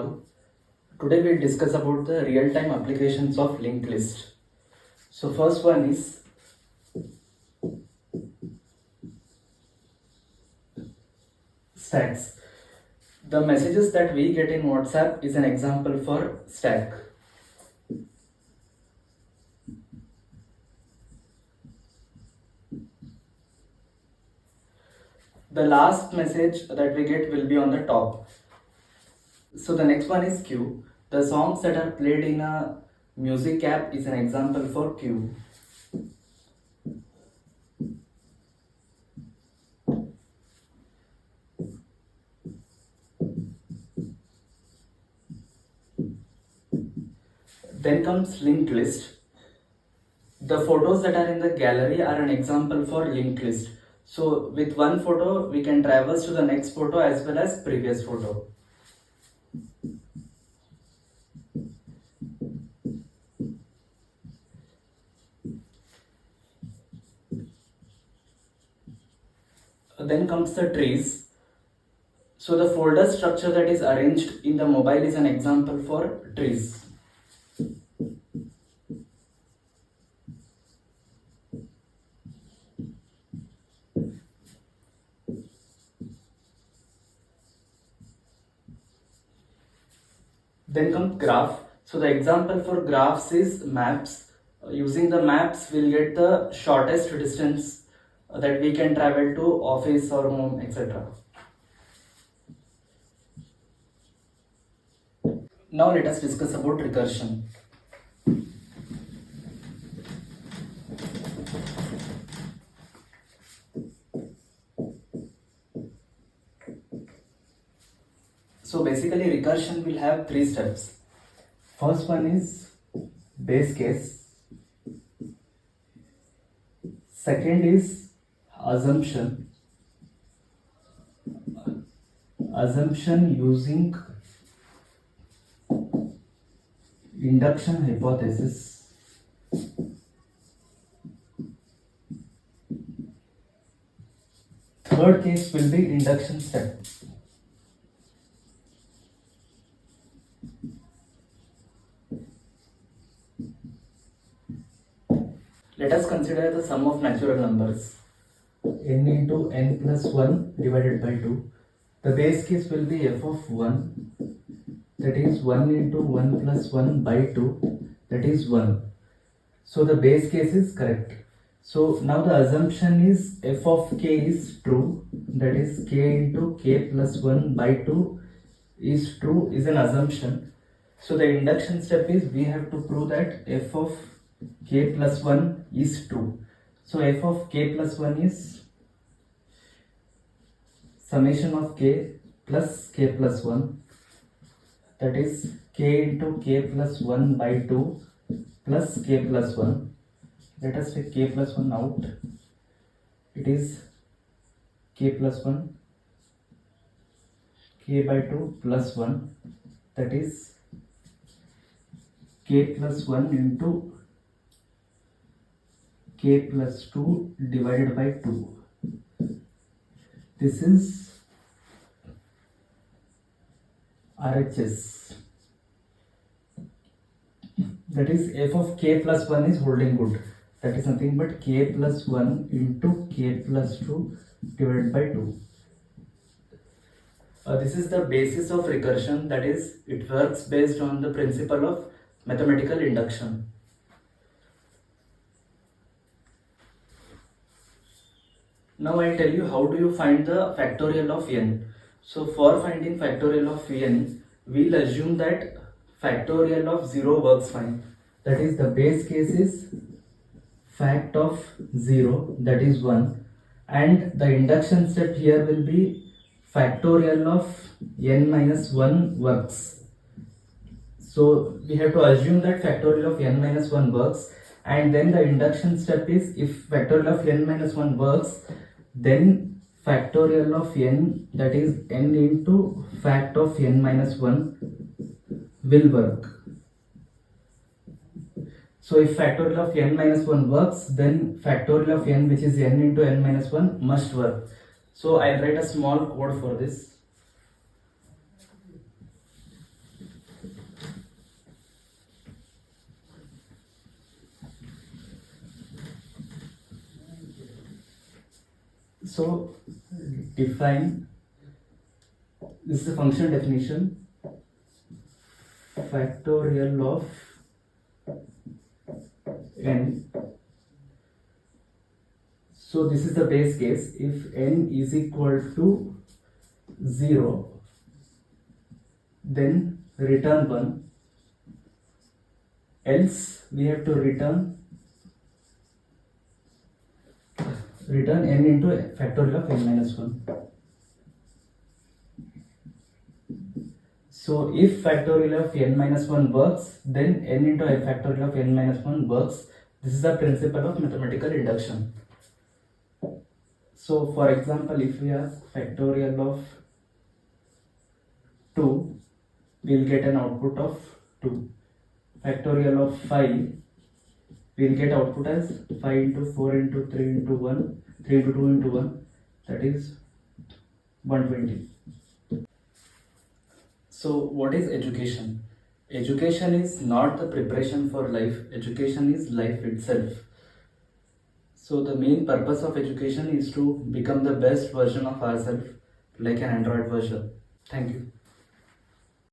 all. Today we'll discuss about the real-time applications of linked list. So first one is stacks. The messages that we get in WhatsApp is an example for stack. The last message that we get will be on the top. So the next one is queue. The songs that are played in a music app is an example for queue. Then comes linked list. The photos that are in the gallery are an example for linked list. So with one photo, we can traverse to the next photo as well as previous photo. Then comes the trees. So the folder structure that is arranged in the mobile is an example for trees. Then comes graph. So the example for graphs is maps. Using the maps, we'll get the shortest distance that we can travel to office or home, etc. Now let us discuss about recursion. So basically recursion will have three steps. First one is base case. Second is assumption. Assumption using induction hypothesis. Third case will be induction step. Let us consider the sum of natural numbers. N into n plus 1 divided by 2. The base case will be f of 1. That is 1 into 1 plus 1 by 2. That is 1. So the base case is correct. So now the assumption is f of k is true. That is k into k plus 1 by 2 is true is an assumption. So the induction step is we have to prove that f of k plus 1 is true. So f of k plus 1 is summation of k plus k plus 1. That is k into k plus 1 by 2 plus k plus 1. Let us take k plus 1 out. It is k plus 1, k by 2 plus 1. That is k plus 1 into k plus 2 divided by 2. This is RHS. That is f of k plus 1 is holding good. That is nothing but k plus 1 into k plus 2 divided by 2. This is the basis of recursion. That is, it works based on the principle of mathematical induction. Now I tell you how do you find the factorial of n. So for finding factorial of n, we'll assume that factorial of 0 works fine. That is, the base case is fact of 0, that is 1, and the induction step here will be factorial of n minus 1 works. So we have to assume that factorial of n minus 1 works, and then the induction step is if factorial of n minus 1 works, then factorial of n, that is n into fact of n minus 1 will work. So if factorial of n minus 1 works, then factorial of n, which is n into n minus 1, must work. So I'll write a small code for this. So define, this is the function definition, factorial of n. So this is the base case. If n is equal to 0, then return 1, else we have to return n into factorial of n minus 1. So if factorial of n minus 1 works, then n into factorial of n minus 1 works. This is the principle of mathematical induction. So for example, if we ask factorial of 2, we'll get an output of 2. Factorial of 5, we'll get output as 5 into 4 into 3 into 1, 3 into 2 into 1, that is 120. So what is education? Education is not the preparation for life. Education is life itself. So the main purpose of education is to become the best version of ourselves, like an Android version. Thank you.